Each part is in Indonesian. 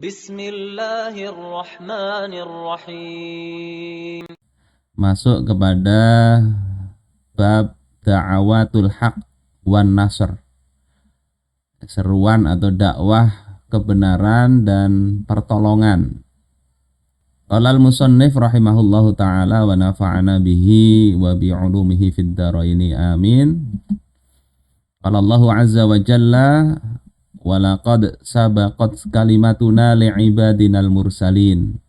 Bismillahirrahmanirrahim. Masuk kepada bab da'awatul haq wan nasr, seruan atau dakwah kebenaran dan pertolongan. Qala al-musannif rahimahullahu ta'ala wa nafa'ana bihi wa bi'ulumihi fid dharaini amin. Qala Allahu azza wa jalla wa laqad sabaqat kalimatuna li'ibadinal mursalin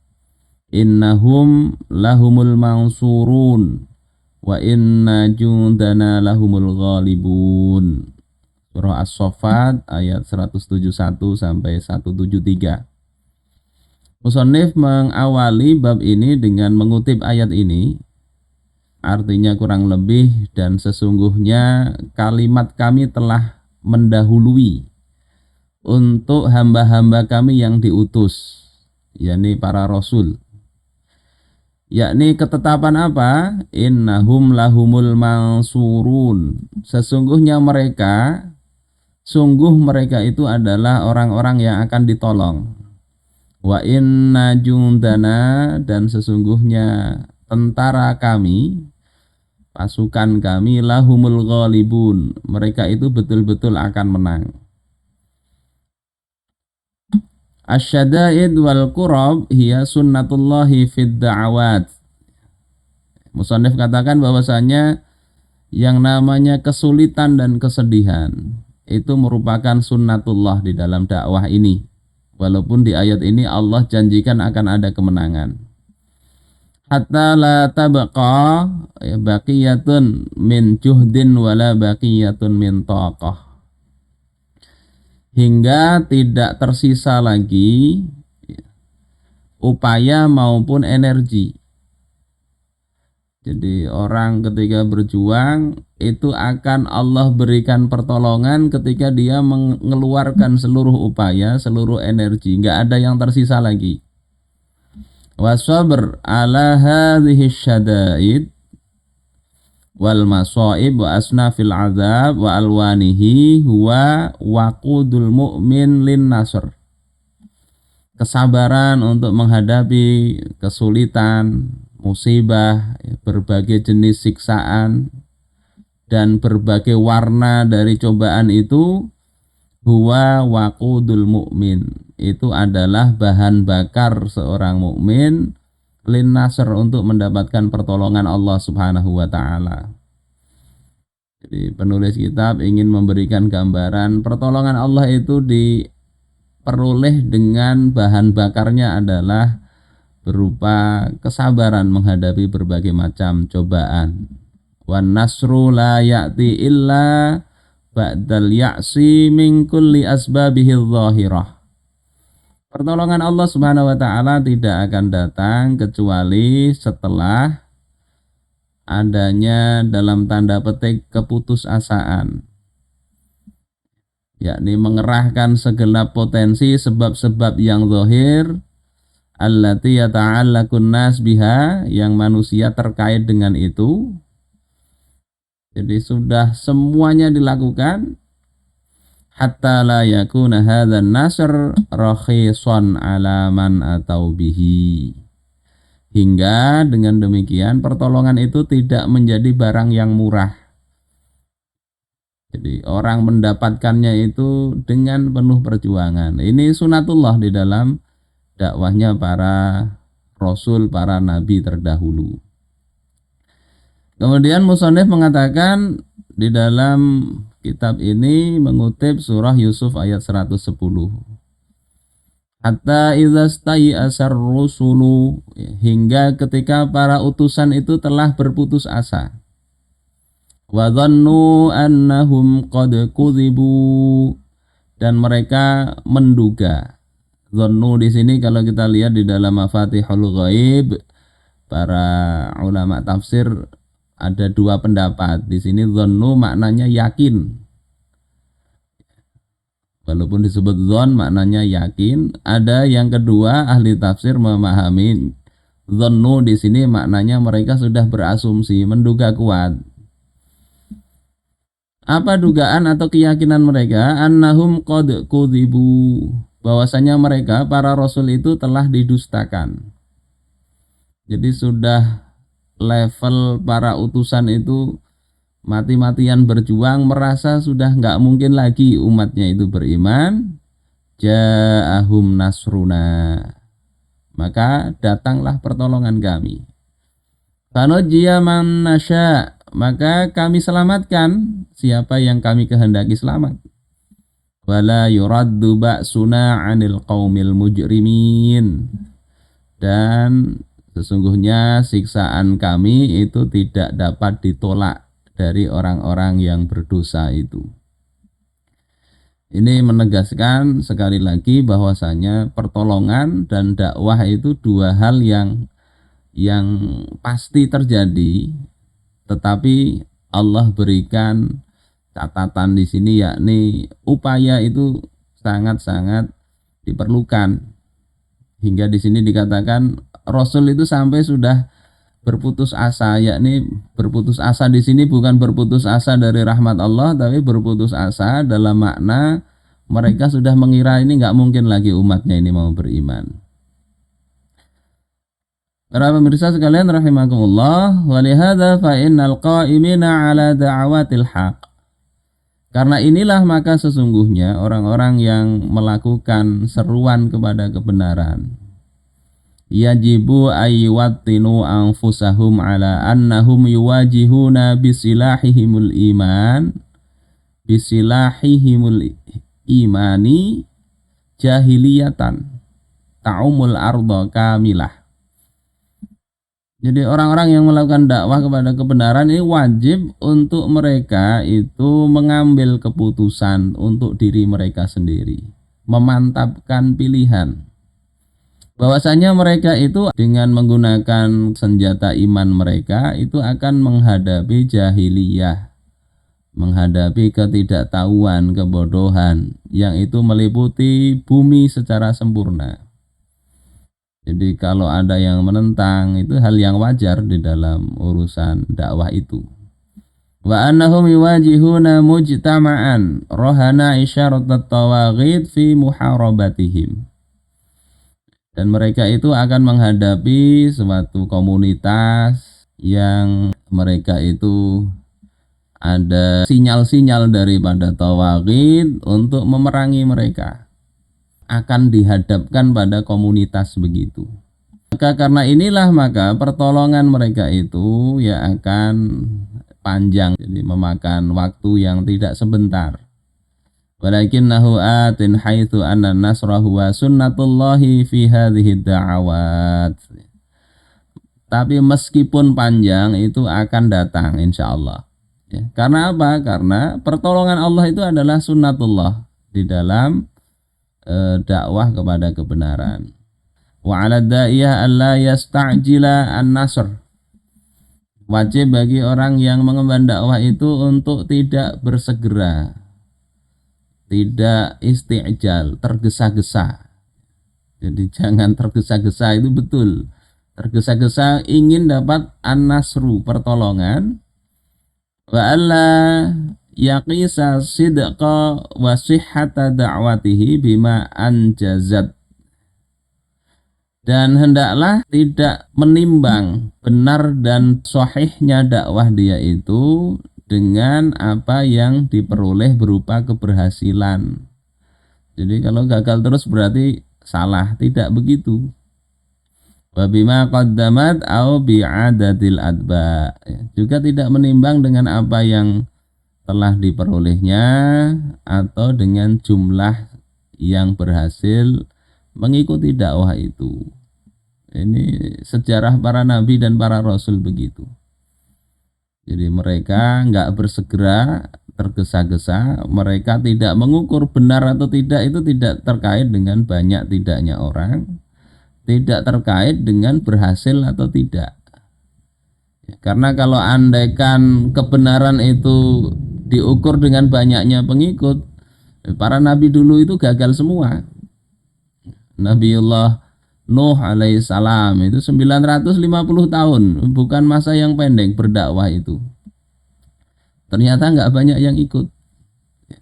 innahum lahumul mansurun wa inna jundana lahumul ghalibun. Surah As-Saffat ayat 171 sampai 173. Musannif mengawali bab ini dengan mengutip ayat ini. Artinya kurang lebih, dan sesungguhnya kalimat kami telah mendahului untuk hamba-hamba kami yang diutus, yakni para rasul. Yakni ketetapan apa? Innahum lahumul mansurun. Sesungguhnya mereka, sungguh mereka itu adalah orang-orang yang akan ditolong. Wa inna jundana, dan sesungguhnya tentara kami, pasukan kami, lahumul ghalibun, mereka itu betul-betul akan menang. Asyada'id wal qurab hiya sunnatullahi fid da'awat. Musannif katakan bahwasanya yang namanya kesulitan dan kesedihan itu merupakan sunnatullah di dalam dakwah ini. Walaupun di ayat ini Allah janjikan akan ada kemenangan. Hatta la tabqa baqiyatun min juhdin wala baqiyatun min taqah. Hingga tidak tersisa lagi upaya maupun energi. Jadi orang ketika berjuang itu akan Allah berikan pertolongan ketika dia mengeluarkan seluruh upaya, seluruh energi, nggak ada yang tersisa lagi. Wasabr ala hadhihi syada'id wal masaib wa asnafil azab wa alwanihi huwa waqudul mu'min lin nasr. Kesabaran untuk menghadapi kesulitan, musibah, berbagai jenis siksaan dan berbagai warna dari cobaan itu, huwa waqudul mu'min, itu adalah bahan bakar seorang mukmin lin nasr, untuk mendapatkan pertolongan Allah Subhanahu wa ta'ala. Jadi penulis kitab ingin memberikan gambaran pertolongan Allah itu diperoleh dengan bahan bakarnya adalah berupa kesabaran menghadapi berbagai macam cobaan. Wan nasru la ya'ti illa ba'dal ya'si min kulli asbabihi dhahirah. Pertolongan Allah Subhanahu wa ta'ala tidak akan datang kecuali setelah adanya dalam tanda petik keputusasaan, yakni mengerahkan segenap potensi sebab-sebab yang zahir, allati yata'allaqun nas biha, yang manusia terkait dengan itu. Jadi sudah semuanya dilakukan. Hatta la yakuna hadzal nasr rakhisan ala man atau bihi, hingga dengan demikian pertolongan itu tidak menjadi barang yang murah. Jadi orang mendapatkannya itu dengan penuh perjuangan. Ini sunatullah di dalam dakwahnya para rasul, para nabi terdahulu. Kemudian musannif mengatakan di dalam kitab ini mengutip surah Yusuf ayat 110. Hatta idza stai'asar rusulu, hingga ketika para utusan itu telah berputus asa. Wa dhannu annahum qad kudzibu, dan mereka menduga. Dhannu di sini kalau kita lihat di dalam Mafatihul Ghaib, para ulama tafsir ada dua pendapat. Di sini dhannu maknanya yakin. Walaupun disebut dhon maknanya yakin. Ada yang kedua, ahli tafsir memahami dhannu di sini maknanya mereka sudah berasumsi, menduga kuat. Apa dugaan atau keyakinan mereka? Annahum qad kudzibu, bahwasanya mereka para rasul itu telah didustakan. Jadi sudah level para utusan itu mati-matian berjuang, merasa sudah nggak mungkin lagi umatnya itu beriman. Ja'ahum nasruna, maka datanglah pertolongan kami. Fanujjiya man nasya, maka kami selamatkan siapa yang kami kehendaki selamat. Wala yuraddu ba'suna 'anil qaumil mujrimin, dan sesungguhnya siksaan kami itu tidak dapat ditolak dari orang-orang yang berdosa itu. Ini menegaskan sekali lagi bahwasanya pertolongan dan dakwah itu dua hal yang pasti terjadi, tetapi Allah berikan catatan di sini, yakni upaya itu sangat-sangat diperlukan. Hingga di sini dikatakan Rasul itu sampai sudah berputus asa, yakni berputus asa di sini bukan berputus asa dari rahmat Allah, tapi berputus asa dalam makna mereka sudah mengira ini nggak mungkin lagi umatnya ini mau beriman. Para pemirsa sekalian rahimakumullah, walihada fa innal qa'imina ala da'awatil haq. Karena inilah maka sesungguhnya orang-orang yang melakukan seruan kepada kebenaran, yajibu ayyattinu anfusahum ala annahum yuwajihuna bisilahihimul iman, bisilahihimul imani jahiliyatan ta'umul arda kamilah. Jadi orang-orang yang melakukan dakwah kepada kebenaran ini wajib untuk mereka itu mengambil keputusan untuk diri mereka sendiri, memantapkan pilihan. Bahwasanya mereka itu dengan menggunakan senjata iman mereka itu akan menghadapi jahiliyah, menghadapi ketidaktahuan, kebodohan yang itu meliputi bumi secara sempurna. Jadi kalau ada yang menentang itu hal yang wajar di dalam urusan dakwah itu. Wa annahum yuwajihuna mujtama'an rohana isyaratat tawaghid fi muharabatihim. Dan mereka itu akan menghadapi suatu komunitas yang mereka itu ada sinyal-sinyal daripada tawaghid untuk memerangi mereka, akan dihadapkan pada komunitas begitu. Maka karena inilah maka pertolongan mereka itu ya akan panjang, jadi memakan waktu yang tidak sebentar. Walakinnahu atin haitsu anna nasra huwa sunnatullahi fi hadhihi da'awat. Tapi meskipun panjang itu akan datang insyaallah. Ya, karena apa? Karena pertolongan Allah itu adalah sunnatullah di dalam dakwah kepada kebenaran. Wa 'ala da'iyah alla yasta'jila an-nasr. Wajib bagi orang yang mengemban dakwah itu untuk tidak bersegera, tidak isti'jal, tergesa-gesa. Jadi jangan tergesa-gesa, itu betul. Tergesa-gesa ingin dapat an-nasru, pertolongan. Wa alla yaqisa sidqa wa sihhata da'watihi bima anjazat, dan hendaklah tidak menimbang benar dan sahihnya dakwah dia itu dengan apa yang diperoleh berupa keberhasilan. Jadi kalau gagal terus berarti salah, tidak begitu. Wa bima qaddamat au bi'adatil adba, juga tidak menimbang dengan apa yang telah diperolehnya atau dengan jumlah yang berhasil mengikuti dakwah itu. Ini sejarah para nabi dan para rasul begitu. Jadi mereka nggak bersegera, tergesa-gesa, mereka tidak mengukur benar atau tidak, itu tidak terkait dengan banyak tidaknya orang, tidak terkait dengan berhasil atau tidak. Karena kalau andaikan kebenaran itu diukur dengan banyaknya pengikut, para nabi dulu itu gagal semua. Nabiullah Nuh alaihissalam itu 950 tahun, bukan masa yang pendek berdakwah itu. Ternyata nggak banyak yang ikut.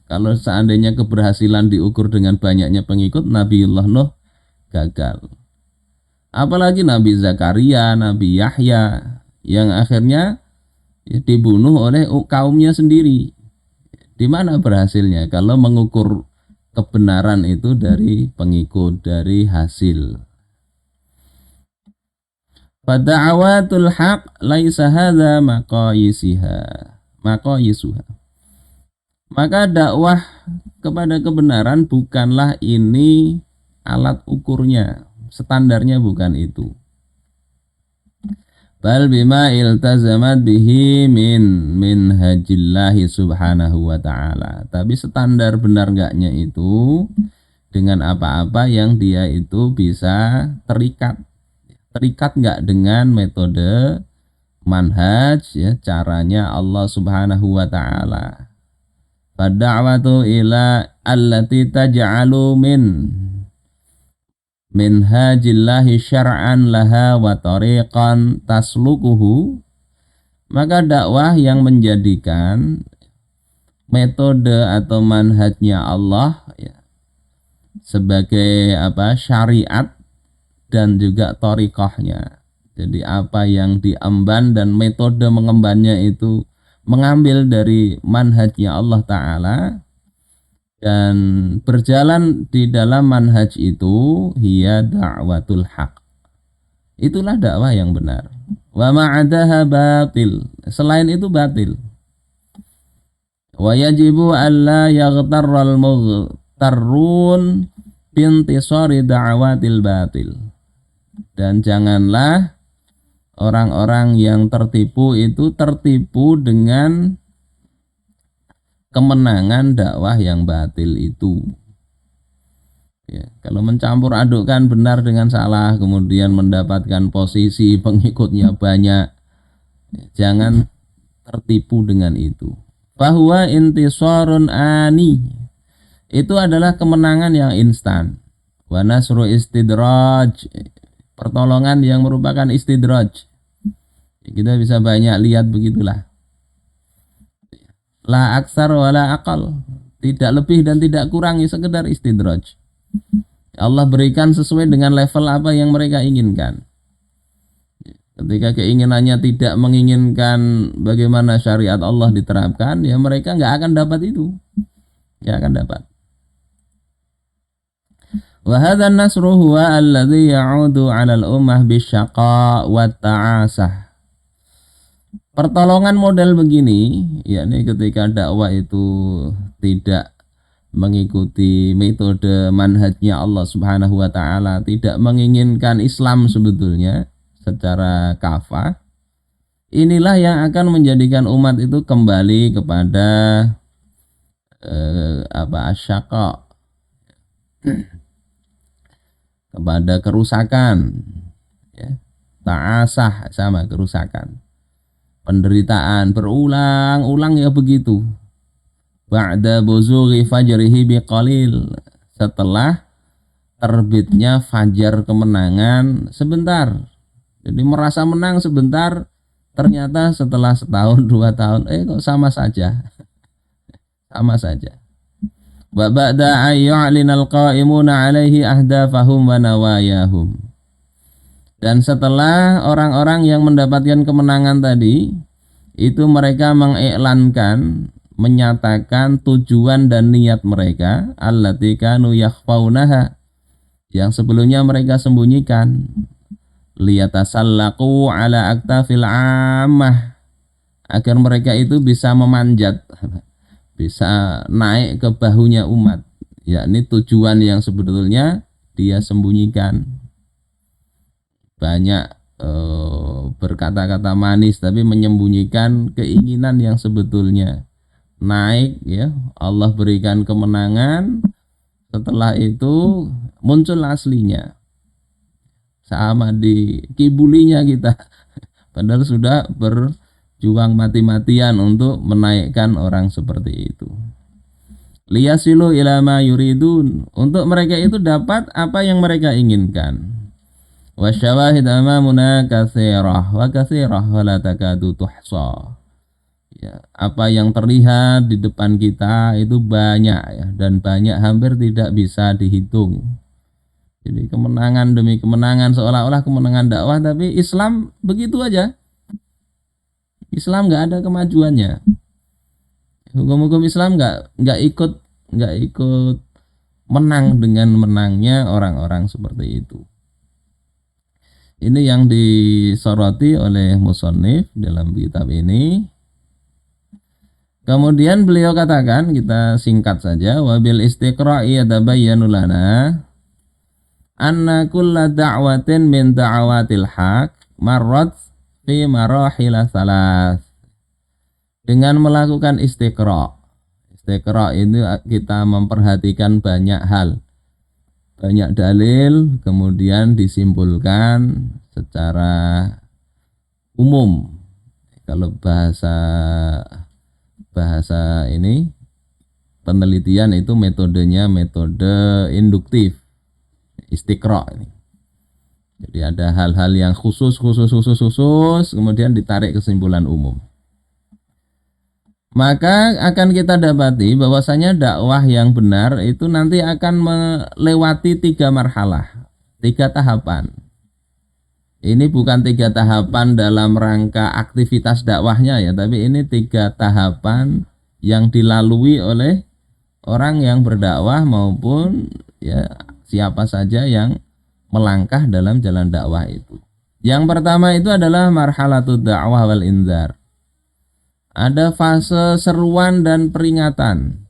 Kalau seandainya keberhasilan diukur dengan banyaknya pengikut, Nabiullah Nuh gagal. Apalagi Nabi Zakaria, Nabi Yahya yang akhirnya dibunuh oleh kaumnya sendiri. Di mana berhasilnya kalau mengukur kebenaran itu dari pengikut, dari hasil. Fada'awatul haq laisa hadza maqayisuha. Maka dakwah kepada kebenaran bukanlah ini alat ukurnya, standarnya bukan itu. Bal bima iltazamat bihi min hajillahi subhanahu wa ta'ala. Tapi standar benar enggaknya itu dengan apa-apa yang dia itu bisa terikat. Terikat enggak dengan metode manhaj ya, caranya Allah subhanahu wa ta'ala. Fad'awatu ila allati taj'alu min hajillahi syar'an laha wa tariqan taslukuhu. Maka dakwah yang menjadikan metode atau manhajnya Allah ya, sebagai syariat dan juga tariqahnya. Jadi apa yang diemban dan metode mengembannya itu mengambil dari manhajnya Allah Ta'ala dan berjalan di dalam manhaj itu, hiya da'watul haq. Itulah dakwah yang benar. Wa ma'adaha batil. Selain itu batil. Wa yajibu alla yaghtarral mughtarrun bintisari da'watil batil. Dan janganlah orang-orang yang tertipu itu tertipu dengan kemenangan dakwah yang batil itu. Ya, kalau mencampur adukkan benar dengan salah kemudian mendapatkan posisi pengikutnya banyak, ya, jangan tertipu dengan itu. Bahwa intisarun ani itu adalah kemenangan yang instan. Wa nasru istidraj, pertolongan yang merupakan istidraj. Ya, kita bisa banyak lihat begitulah. La aksar wala akal, tidak lebih dan tidak kurang, sekedar istidraj. Allah berikan sesuai dengan level apa yang mereka inginkan. Ketika keinginannya tidak menginginkan bagaimana syariat Allah diterapkan, ya mereka nggak akan dapat itu, nggak akan dapat. Wa hadzal nasru huwa alladhi ya'udu 'alal ummah bisyaqa wa ta'asah. Pertolongan model begini, yakni ketika dakwah itu tidak mengikuti metode manhajnya Allah Subhanahu wa ta'ala, tidak menginginkan Islam sebetulnya secara kafah, inilah yang akan menjadikan umat itu kembali kepada asyaqa, kepada kerusakan ya. Ta'asah sama kerusakan, penderitaan berulang-ulang ya begitu. Ba'da buzughi fajrihi biqalil, setelah terbitnya fajar kemenangan sebentar. Jadi merasa menang sebentar, ternyata setelah setahun 2 tahun kok sama saja. Sama saja. Wa ba'da ayyu'linal qa'imuna 'alaihi ahdafahum wa nawayahum. Dan setelah orang-orang yang mendapatkan kemenangan tadi, itu mereka mengiklankan, menyatakan tujuan dan niat mereka, allati kanu yakhfaunaha, yang sebelumnya mereka sembunyikan, liyatasallaqu ala aktafil ammah, agar mereka itu bisa memanjat, bisa naik ke bahunya umat, yakni tujuan yang sebetulnya dia sembunyikan. Banyak berkata-kata manis tapi menyembunyikan keinginan yang sebetulnya naik ya. Allah berikan kemenangan, setelah itu muncul aslinya, sama di kibulinya kita, padahal sudah berjuang mati-matian untuk menaikkan orang seperti itu. Liyasilu ila ma yuridun, untuk mereka itu dapat apa yang mereka inginkan. Wasyawahid amamuna katsirah wa katsirah wa la takadu tuhsa. Ya, apa yang terlihat di depan kita itu banyak ya, dan banyak hampir tidak bisa dihitung. Jadi kemenangan demi kemenangan, seolah-olah kemenangan dakwah, tapi Islam begitu aja. Islam nggak ada kemajuannya. Hukum-hukum Islam nggak ikut menang dengan menangnya orang-orang seperti itu. Ini yang disoroti oleh musannif dalam kitab ini. Kemudian beliau katakan, kita singkat saja, wabil istiqra'i yatabayyanu lana anna kulla da'watin min da'awatil haq marrat fi marahil salas. Dengan melakukan istiqra'. Istiqra' ini kita memperhatikan banyak hal. Banyak dalil, kemudian disimpulkan secara umum. Kalau bahasa ini penelitian itu metodenya metode induktif, istiqra ini. Jadi ada hal-hal yang khusus, kemudian ditarik kesimpulan umum. Maka akan kita dapati bahwasanya dakwah yang benar itu nanti akan melewati 3 marhalah, 3 tahapan. Ini bukan 3 tahapan dalam rangka aktivitas dakwahnya ya, tapi ini 3 tahapan yang dilalui oleh orang yang berdakwah maupun ya siapa saja yang melangkah dalam jalan dakwah itu. Yang pertama itu adalah marhalatud dakwah wal inzar. Ada fase seruan dan peringatan.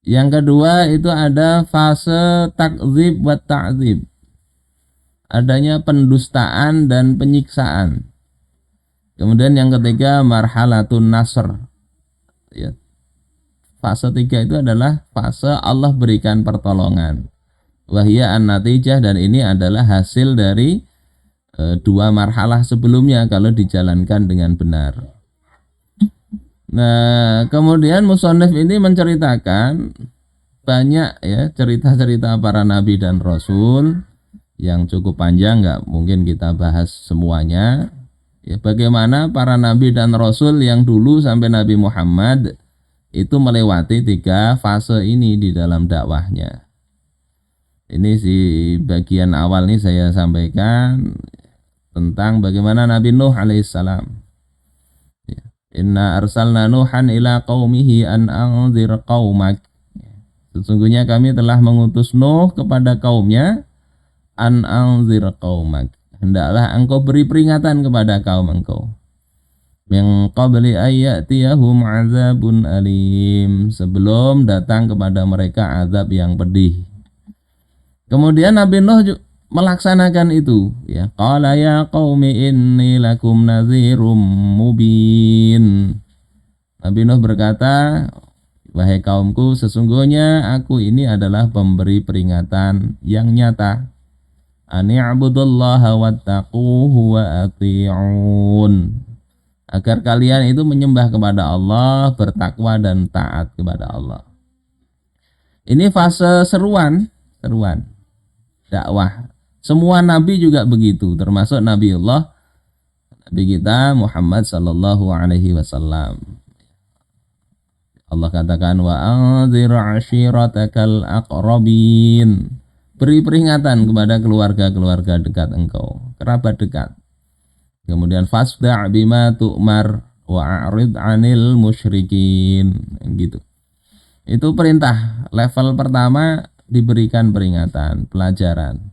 Yang kedua itu ada fase takdzib wa ta'dzib. Adanya pendustaan dan penyiksaan. Kemudian yang ketiga marhalatun nasr. Ya. Fase 3 itu adalah fase Allah berikan pertolongan. Wahia an-natijah, dan ini adalah hasil dari 2 marhalah sebelumnya kalau dijalankan dengan benar. Nah, kemudian musannif ini menceritakan banyak ya cerita-cerita para nabi dan rasul yang cukup panjang, nggak mungkin kita bahas semuanya. Ya, bagaimana para nabi dan rasul yang dulu sampai Nabi Muhammad itu melewati 3 fase ini di dalam dakwahnya. Ini bagian awal nih saya sampaikan tentang bagaimana Nabi Nuh alaihissalam. Inna arsalna Nuhan ila qaumihi an anzir qaumak. Sesungguhnya kami telah mengutus Nuh kepada kaumnya, an anzir qaumak. Hendaklah engkau beri peringatan kepada kaum engkau. Min qabli ayyatiyahum azabun alim. Sebelum datang kepada mereka azab yang pedih. Kemudian Nabi Nuh melaksanakan itu ya, qala ya qaumi inni lakum nadhirum mubin. Nabi Nuh berkata, wahai kaumku, sesungguhnya aku ini adalah pemberi peringatan yang nyata. Ani'budullaha wattaquhu wa ati'un. Agar kalian itu menyembah kepada Allah, bertakwa dan taat kepada Allah. Ini fase seruan dakwah. Semua nabi juga begitu, termasuk Nabi kita Muhammad sallallahu alaihi wasallam. Allah katakan wa anzir ashiratakal aqrabin. Beri peringatan kepada keluarga-keluarga dekat engkau, kerabat dekat. Kemudian fasda' bima tu'mar wa a'rid 'anil musyrikin, gitu. Itu perintah. Level pertama diberikan peringatan, pelajaran.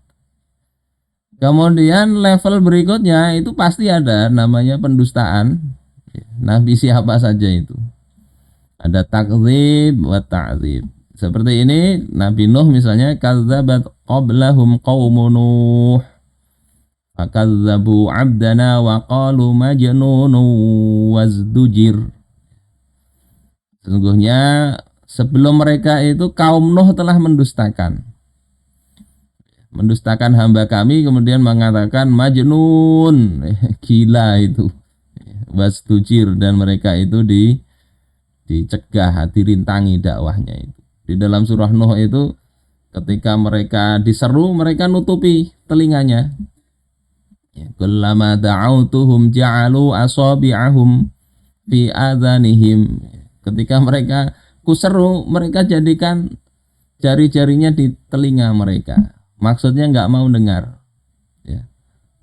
Kemudian level berikutnya itu pasti ada namanya pendustaan. Nabi siapa saja itu. Ada takdzib wa ta'dzib. Seperti ini Nabi Nuh misalnya, kadzabat qablahum qaumun Nuh. Fakadzabu 'abdana wa qalu majnunun wazdujir. Sesungguhnya sebelum mereka itu kaum Nuh telah mendustakan hamba kami, kemudian mengatakan majnun, gila itu, wasdujir, dan mereka itu dicegah, dirintangi dakwahnya itu. Di dalam surah Nuh itu ketika mereka diseru, mereka nutupi telinganya. Kullama da'autuhum ja'alu asabi'ahum fi adhanihim, ketika mereka kuseru, mereka jadikan jari-jarinya di telinga mereka, maksudnya nggak mau dengar, ya.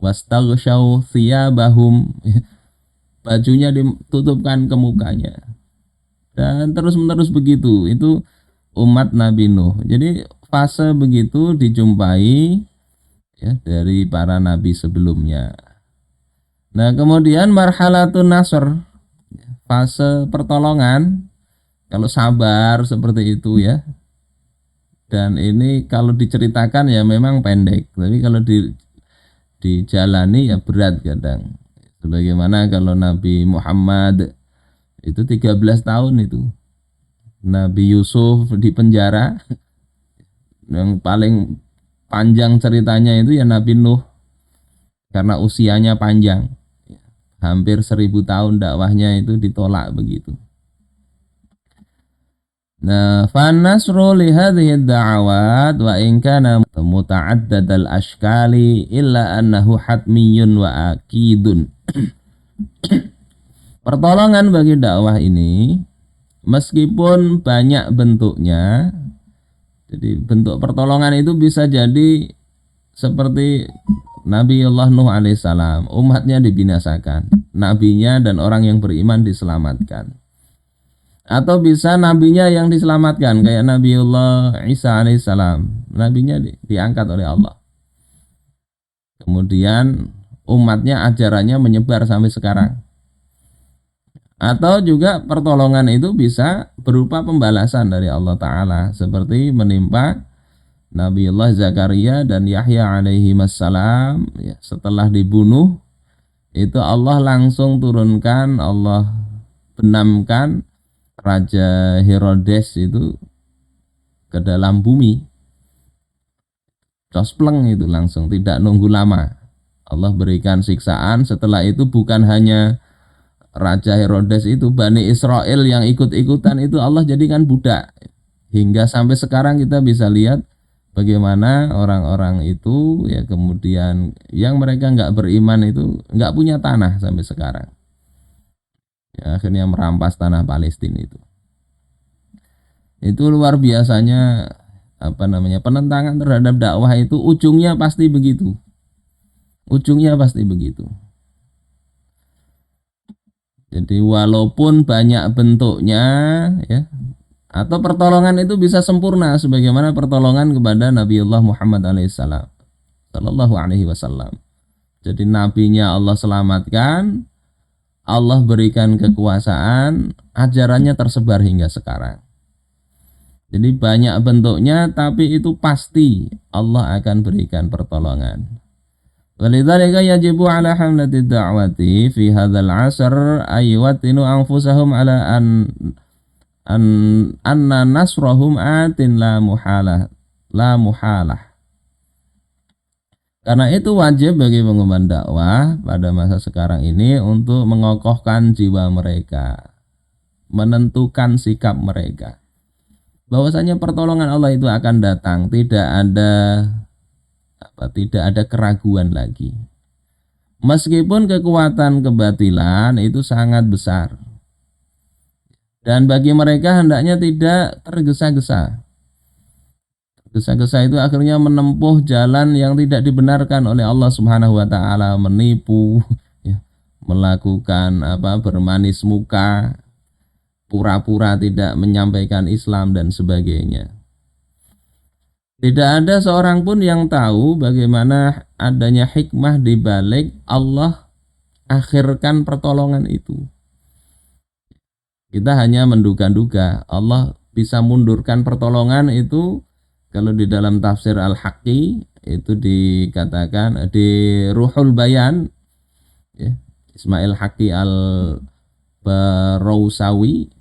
Wastaghshaw thiyabahum, bajunya ditutupkan ke mukanya, dan terus menerus begitu. Itu umat Nabi Nuh. Jadi fase begitu dijumpai, ya, dari para nabi sebelumnya. Nah, kemudian marhalatun nasr, fase pertolongan, kalau sabar seperti itu, ya. Dan ini kalau diceritakan ya memang pendek, tapi kalau dijalani ya berat kadang. Sebagaimana kalau Nabi Muhammad itu 13 tahun itu. Nabi Yusuf di penjara, yang paling panjang ceritanya itu ya Nabi Nuh, karena usianya panjang. Hampir 1000 tahun dakwahnya itu ditolak begitu. Nah, fanasru li hadhihi ad-da'awat wa in kana muta'addad al-ashkali illa annahu hatmiyun wa akidun. Pertolongan bagi dakwah ini meskipun banyak bentuknya, jadi bentuk pertolongan itu bisa jadi seperti Nabi Allah Nuh alaihissalam, umatnya dibinasakan, nabinya dan orang yang beriman diselamatkan. Atau bisa nabinya yang diselamatkan, kayak Nabiullah Isa alaihissalam, nabinya diangkat oleh Allah. Kemudian umatnya ajarannya menyebar sampai sekarang. Atau juga pertolongan itu bisa berupa pembalasan dari Allah Ta'ala, seperti menimpa Nabiullah Zakaria dan Yahya alaihi wassalam, ya, setelah dibunuh itu Allah langsung turunkan, Allah benamkan Raja Herodes itu ke dalam bumi, cospleng itu langsung, tidak nunggu lama. Allah berikan siksaan. Setelah itu bukan hanya Raja Herodes itu, Bani Israel yang ikut-ikutan itu Allah jadikan budak. Hingga sampai sekarang kita bisa lihat bagaimana orang-orang itu, ya, kemudian yang mereka nggak beriman itu nggak punya tanah sampai sekarang. Ya, akhirnya merampas tanah Palestina itu. Itu luar biasanya penentangan terhadap dakwah itu ujungnya pasti begitu. Ujungnya pasti begitu. Jadi walaupun banyak bentuknya, ya, atau pertolongan itu bisa sempurna sebagaimana pertolongan kepada Nabiullah Muhammad alaihissalam sallallahu alaihi wasallam. Jadi nabinya Allah selamatkan, Allah berikan kekuasaan, ajarannya tersebar hingga sekarang. Jadi banyak bentuknya, tapi itu pasti Allah akan berikan pertolongan. Walidzalika yajibu ala hamlati da'wati fi hadzal 'asr ayyatinu anfusahum ala anna nasrahum atin la muhalah. Karena itu wajib bagi pengembang dakwah pada masa sekarang ini untuk mengokohkan jiwa mereka, menentukan sikap mereka, bahwasanya pertolongan Allah itu akan datang, tidak ada keraguan lagi. Meskipun kekuatan kebatilan itu sangat besar, dan bagi mereka hendaknya tidak tergesa-gesa. Gesa-gesa itu akhirnya menempuh jalan yang tidak dibenarkan oleh Allah Subhanahu wa taala, menipu, ya, melakukan bermanis muka, pura-pura tidak menyampaikan Islam dan sebagainya. Tidak ada seorang pun yang tahu bagaimana adanya hikmah di balik Allah akhirkan pertolongan itu. Kita hanya menduga-duga. Allah bisa mundurkan pertolongan itu. Kalau di dalam tafsir Al-Haqqi itu dikatakan di Ruhul Bayan, ya, Ismail Haqqi Al-Barawsawi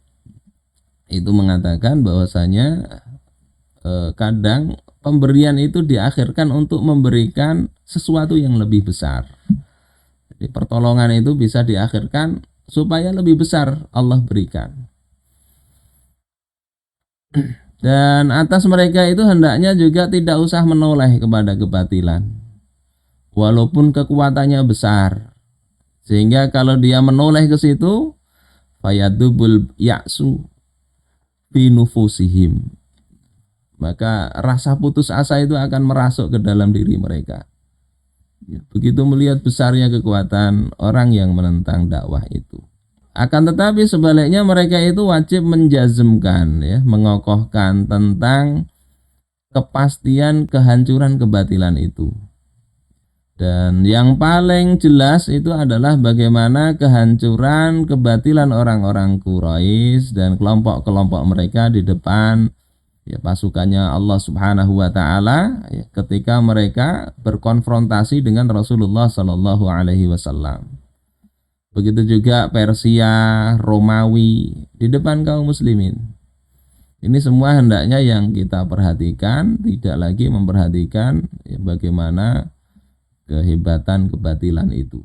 itu mengatakan bahwasanya kadang pemberian itu diakhirkan untuk memberikan sesuatu yang lebih besar. Jadi pertolongan itu bisa diakhirkan supaya lebih besar Allah berikan. Dan atas mereka itu hendaknya juga tidak usah menoleh kepada kebatilan, walaupun kekuatannya besar. Sehingga kalau dia menoleh ke situ, fayadubul ya'su fi nufusihim, maka rasa putus asa itu akan merasuk ke dalam diri mereka. Begitu melihat besarnya kekuatan orang yang menentang dakwah itu. Akan tetapi sebaliknya mereka itu wajib menjazmkan, ya, mengokohkan tentang kepastian kehancuran kebatilan itu. Dan yang paling jelas itu adalah bagaimana kehancuran kebatilan orang-orang Quraisy dan kelompok-kelompok mereka di depan, ya, pasukannya Allah Subhanahu wa taala, ya, ketika mereka berkonfrontasi dengan Rasulullah sallallahu alaihi wasallam. Begitu juga Persia, Romawi di depan kaum muslimin. Ini semua hendaknya yang kita perhatikan, tidak lagi memperhatikan, ya, bagaimana kehebatan kebatilan itu.